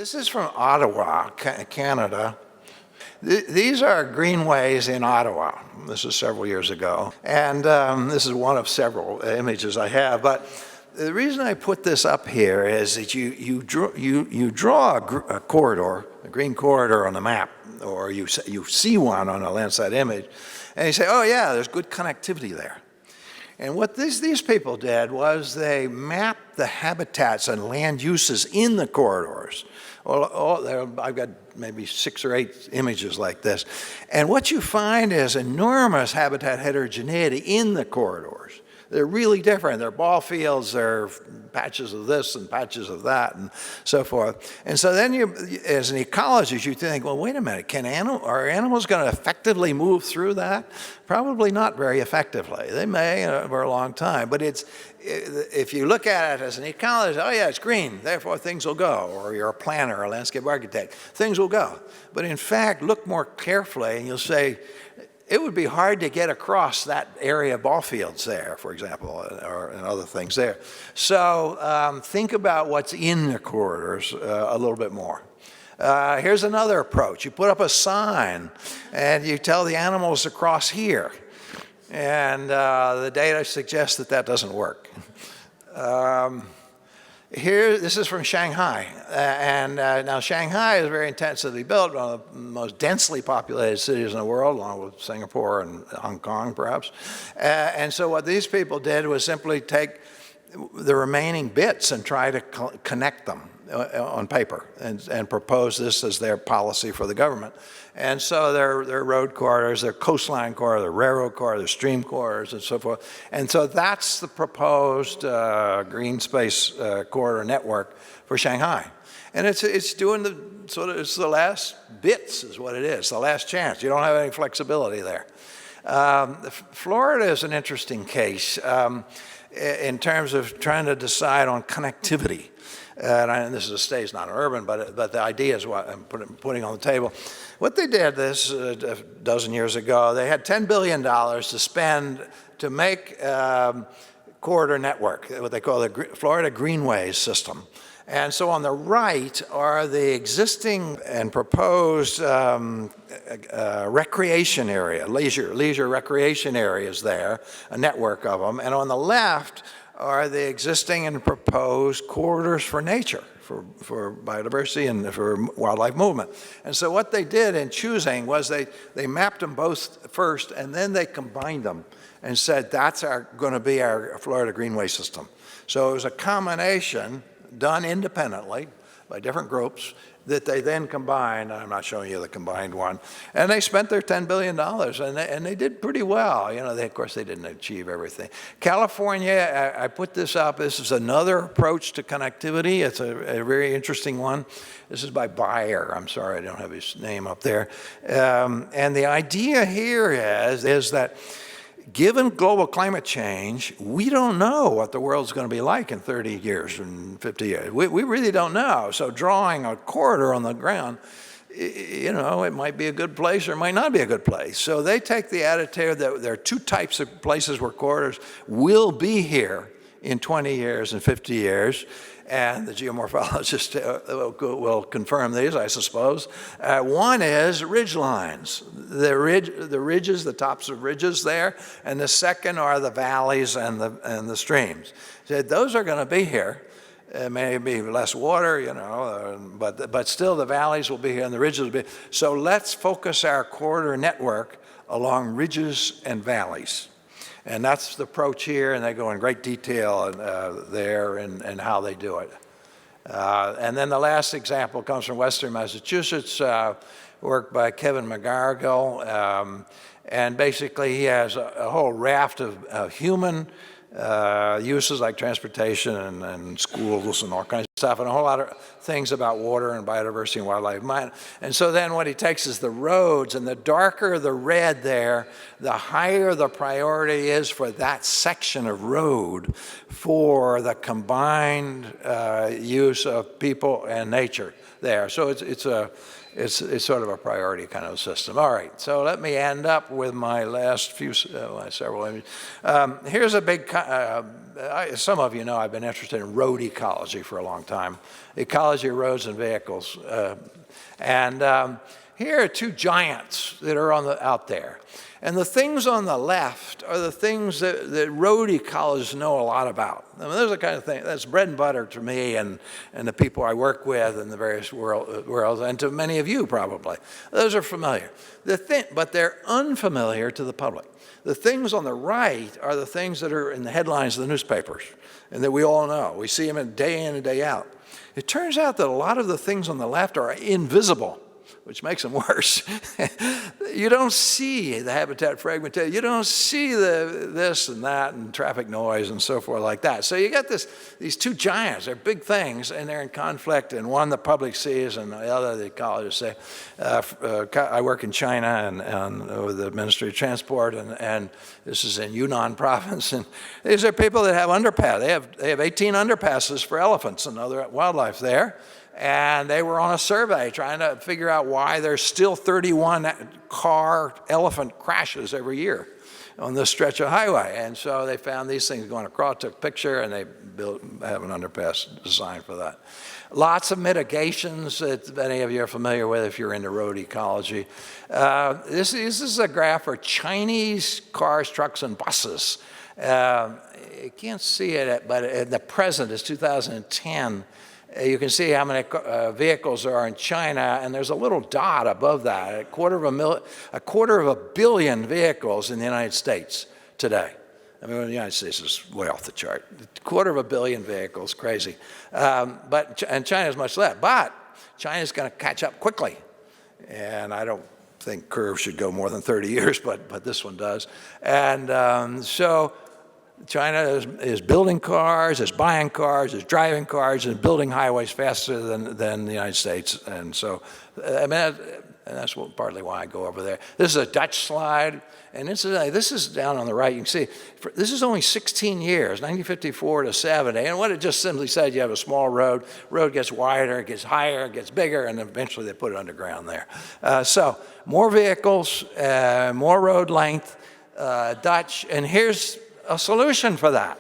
This is from Ottawa, Canada. These are Greenways in Ottawa. This is several years ago. And this is one of several images I have. But the reason I put this up here is that you draw a corridor, a green corridor on the map, or you see one on a Landsat image, and you say, oh yeah, there's good connectivity there. And what these people did was they mapped the habitats and land uses in the corridors. I've got maybe 6 or 8 images like this. And what you find is enormous habitat heterogeneity in the corridors. They're really different. They're ball fields, they're patches of this and patches of that and so forth. And so then you, as an ecologist, you think, well, wait a minute, are animals going to effectively move through that? Probably not very effectively. They may for a long time, but if you look at it as an ecologist, oh yeah, it's green, therefore things will go, or you're a planner or a landscape architect, things will go. But in fact, look more carefully and you'll say, it would be hard to get across that area of ball fields there, for example, and other things there. So think about what's in the corridors a little bit more. Here's another approach. You put up a sign and you tell the animals to cross here. And the data suggests that that doesn't work. This is from Shanghai, and now Shanghai is very intensively built, one of the most densely populated cities in the world, along with Singapore and Hong Kong, perhaps. And so what these people did was simply take the remaining bits and try to connect them on paper and propose this as their policy for the government. And so their road corridors, their coastline corridors, their railroad corridors, their stream corridors, and so forth. And so that's the proposed green space corridor network for Shanghai. And it's doing it's the last bits is what it is, the last chance. You don't have any flexibility there. Florida is an interesting case in terms of trying to decide on connectivity. And this is a state, not an urban, but the idea is what I'm putting on the table. What they did this a dozen years ago, they had $10 billion to spend to make corridor network, what they call the Florida Greenways system. And so on the right are the existing and proposed recreation area, leisure recreation areas there, a network of them. And on the left are the existing and proposed corridors for nature, for biodiversity and for wildlife movement. And so what they did in choosing was they mapped them both first, and then they combined them and said that's going to be our Florida Greenway system. So it was a combination done independently by different groups that they then combined. I'm not showing you the combined one. And they spent their $10 billion, and they did pretty well. You know, of course, they didn't achieve everything. California, I put this up. This is another approach to connectivity. It's a very interesting one. This is by Bayer. I'm sorry, I don't have his name up there. And the idea here is that given global climate change, we don't know what the world's going to be like in 30 years and 50 years. We really don't know. So drawing a corridor on the ground, you know, it might be a good place or it might not be a good place. So they take the attitude that there are 2 types of places where corridors will be here in 20 years and 50 years. And the geomorphologists will confirm these, I suppose. One is ridge lines, the ridges, the tops of ridges there, and the second are the valleys and the streams. So those are going to be here. Maybe less water, you know, but still the valleys will be here and the ridges will be. So let's focus our corridor network along ridges and valleys. And that's the approach here, and they go in great detail there and how they do it. And then the last example comes from Western Massachusetts, work by Kevin McGarrigle. And basically he has a whole raft of human uses like transportation and schools and all kinds of stuff, and a whole lot of things about water and biodiversity and wildlife. And so then what he takes is the roads, and the darker the red there, the higher the priority is for that section of road for the combined use of people and nature there. So it's it's sort of a priority kind of system. All right, so let me end up with my last few, several images. Here's a big, some of you know I've been interested in road ecology for a long time. Ecology of roads and vehicles. Here are two giants that are out there. And the things on the left are the things that road ecologists know a lot about. I mean, those are the kind of things, that's bread and butter to me and the people I work with in the various worlds, and to many of you probably. Those are familiar. But they're unfamiliar to the public. The things on the right are the things that are in the headlines of the newspapers and that we all know. We see them day in and day out. It turns out that a lot of the things on the left are invisible, which makes them worse. You don't see the habitat fragmentation. You don't see this and that and traffic noise and so forth like that. So you got these two giants. They're big things, and they're in conflict, and one the public sees and the other the ecologists say. I work in China and with the Ministry of Transport, and this is in Yunnan province. And these are people that have underpass. They have 18 underpasses for elephants and other wildlife there. And they were on a survey trying to figure out why there's still 31 car elephant crashes every year on this stretch of highway. And so they found these things going across, took a picture, and they have an underpass designed for that. Lots of mitigations that many of you are familiar with if you're into road ecology. This is a graph for Chinese cars, trucks, and buses. You can't see it, but in the present is 2010. You can see how many vehicles there are in China, and there's a little dot above that, a quarter of a billion vehicles in the United States today. I mean, the United States is way off the chart. A quarter of a billion vehicles, crazy. And China's much less. But China's going to catch up quickly. And I don't think curves should go more than 30 years, but this one does. And so China is building cars, is buying cars, is driving cars, and building highways faster than the United States. And so, I mean, and that's partly why I go over there. This is a Dutch slide, and this is down on the right. You can see, this is only 16 years, 1954 to 70. And what it just simply said, you have a small road gets wider, it gets higher, it gets bigger, and eventually they put it underground there. So more vehicles, more road length, Dutch, and here's a solution for that.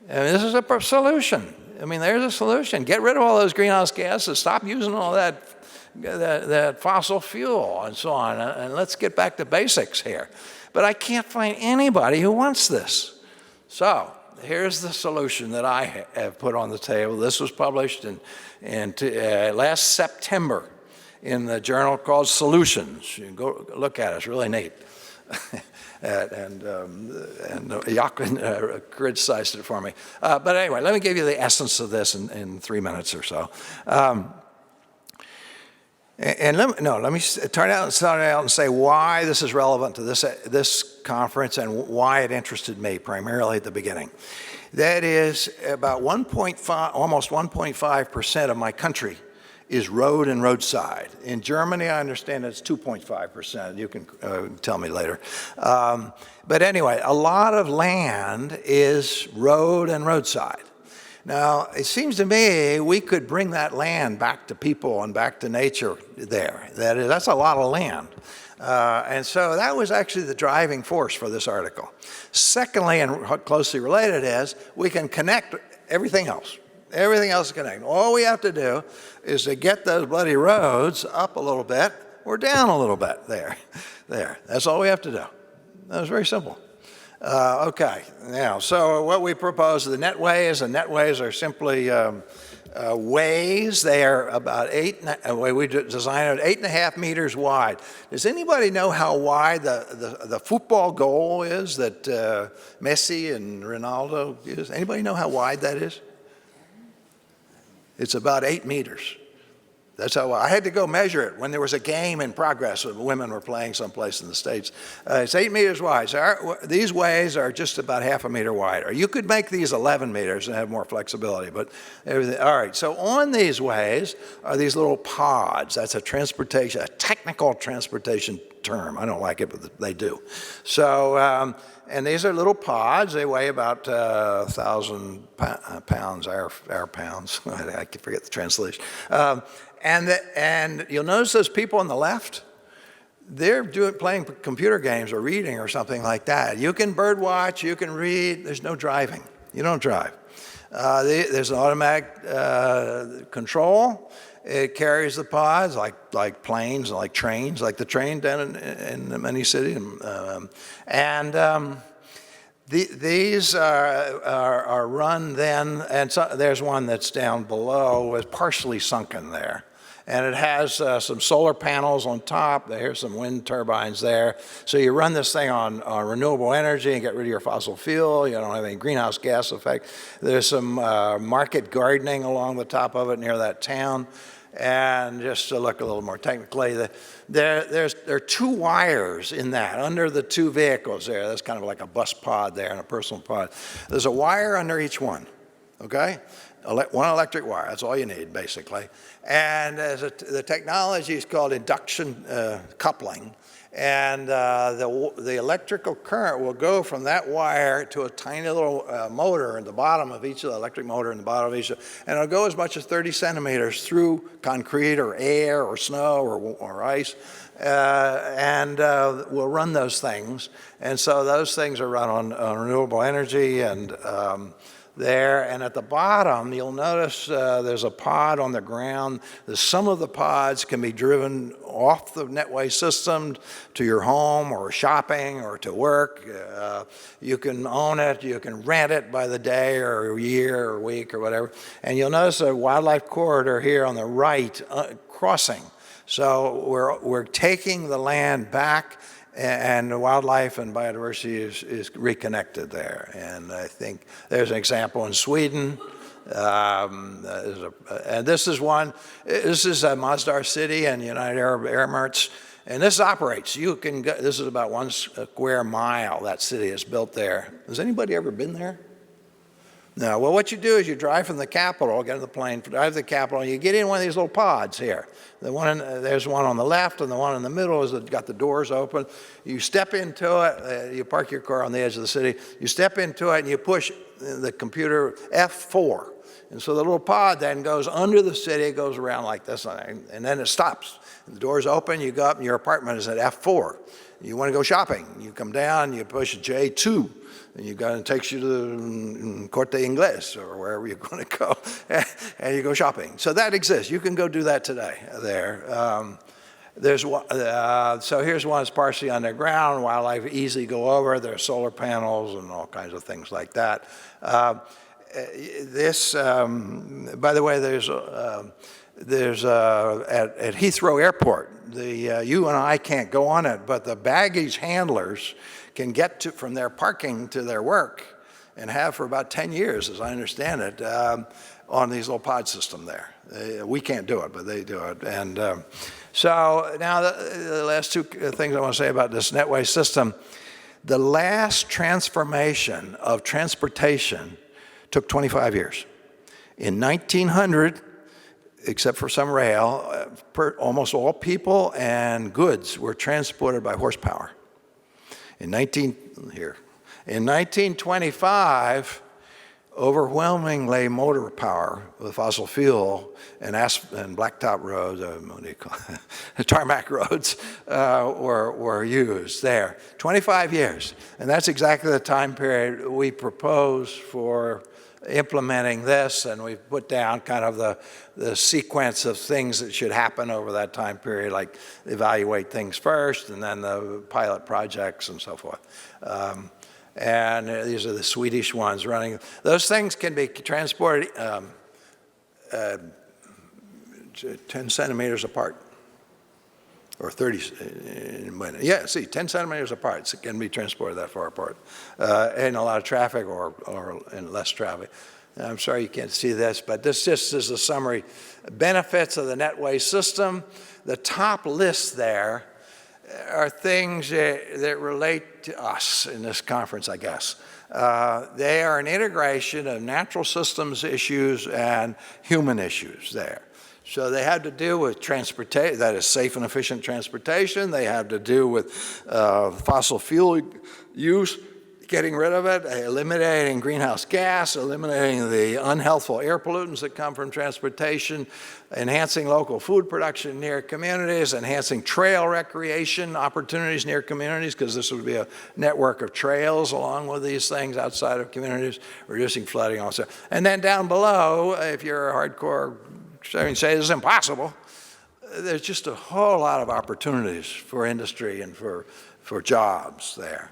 I mean, this is a solution. I mean, there's a solution. Get rid of all those greenhouse gases. Stop using all that fossil fuel and so on. And let's get back to basics here. But I can't find anybody who wants this. So here's the solution that I have put on the table. This was published in last September in the journal called Solutions. You can go look at it. It's really neat. and Jochen criticized it for me. But anyway, let me give you the essence of this in 3 minutes or so. Let me start out and say why this is relevant to this conference and why it interested me primarily at the beginning. That is about almost 1.5% of my country is road and roadside. In Germany, I understand it's 2.5%. You can tell me later. But anyway, a lot of land is road and roadside. Now, it seems to me we could bring that land back to people and back to nature there. That's a lot of land. And so that was actually the driving force for this article. Secondly, and closely related is, we can connect everything else. Everything else is connected. All we have to do is to get those bloody roads up a little bit or down a little bit there. That's all we have to do. That was very simple. Okay, now, so what we propose are the netways. The netways are simply ways. They are about we designed it 8.5 meters wide. Does anybody know how wide the football goal is that Messi and Ronaldo use? Anybody know how wide that is? It's about 8 meters. That's how I had to go measure it when there was a game in progress when women were playing someplace in the States. It's 8 meters wide. So these ways are just about half a meter wider. You could make these 11 meters and have more flexibility, but everything. All right, so on these ways are these little pods. That's a technical transportation term. I don't like it, but they do. So, and these are little pods. They weigh about 1,000 pounds, our pounds. I forget the translation. And you'll notice those people on the left, they're playing computer games or reading or something like that. You can bird watch, you can read, there's no driving. You don't drive. There's an automatic control. It carries the pods like planes, like trains, like the train down in many cities. These are run then, and so there's one that's down below, is partially sunken there. And it has some solar panels on top. There's some wind turbines there. So you run this thing on renewable energy and get rid of your fossil fuel. You don't have any greenhouse gas effect. There's some market gardening along the top of it near that town. And just to look a little more technically, there are 2 wires in that, under the 2 vehicles there. That's kind of like a bus pod there and a personal pod. There's a wire under each one, okay? One electric wire, that's all you need, basically. And the technology is called induction coupling. And the electrical current will go from that wire to a tiny little motor in the bottom of each of the electric motor in the bottom of each, and it'll go as much as 30 centimeters through concrete or air or snow or ice, and we'll run those things. And so those things are run on renewable energy and there, and at the bottom you'll notice there's a pod on the ground. Some of the pods can be driven off the Netway system to your home or shopping or to work. You can own it, you can rent it by the day or a year or a week or whatever. And you'll notice a wildlife corridor here on the right crossing. So we're taking the land back, and the wildlife and biodiversity is reconnected there. And I think there's an example in Sweden. And this is one. This is Masdar City and United Arab Emirates. And this operates. You can go, this is about 1 square mile that city is built there. Has anybody ever been there? No. Well, what you do is you drive from the capital, get in the plane, drive to the capital, and you get in one of these little pods here. There's one on the left, and the one in the middle has got the doors open. You step into it. You park your car on the edge of the city. You step into it, and you push the computer F4. And so the little pod then goes under the city, it goes around like this, and then it stops. The doors open, you go up, and your apartment is at F4. You want to go shopping. You come down, you push J2. And it takes you to Corte Inglés or wherever you're going to go, and you go shopping. So that exists. You can go do that today there. There's one, so here's one that's partially underground. Wildlife easily go over. There are solar panels and all kinds of things like that. By the way, there's at Heathrow Airport. You and I can't go on it, but the baggage handlers can get from their parking to their work, and have for about 10 years, as I understand it, on these little pod system there. We can't do it, but they do it. And so now the last 2 things I want to say about this Netway system. The last transformation of transportation took 25 years. In 1900, except for some rail, almost all people and goods were transported by horsepower. In 1925, overwhelmingly motor power with fossil fuel and blacktop roads, tarmac roads were used there. 25 years, and that's exactly the time period we propose for implementing this, and we've put down kind of the sequence of things that should happen over that time period, like evaluate things first, and then the pilot projects and so forth. And these are the Swedish ones running. Those things can be transported 10 centimeters apart, or 30, 10 centimeters apart. It can be transported that far apart. And a lot of traffic or and less traffic. I'm sorry you can't see this, but this just is a summary. Benefits of the Netway system. The top list there are things that relate to us in this conference, I guess. They are an integration of natural systems issues and human issues there. So they have to do with transportation, that is safe and efficient transportation. They have to do with fossil fuel use. getting rid of it, eliminating greenhouse gas, eliminating the unhealthful air pollutants that come from transportation, enhancing local food production near communities, enhancing trail recreation opportunities near communities, because this would be a network of trails along with these things outside of communities, reducing flooding also. And then down below, if you're a hardcore, say this is impossible, there's just a whole lot of opportunities for industry and for jobs there.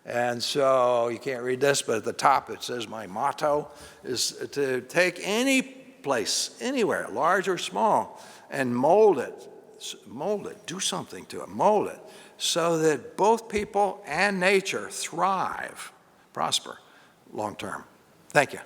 And so you can't read this, but at the top it says my motto is to take any place, anywhere, large or small, and mold it, do something to it, mold it, so that both people and nature thrive, prosper long term. Thank you.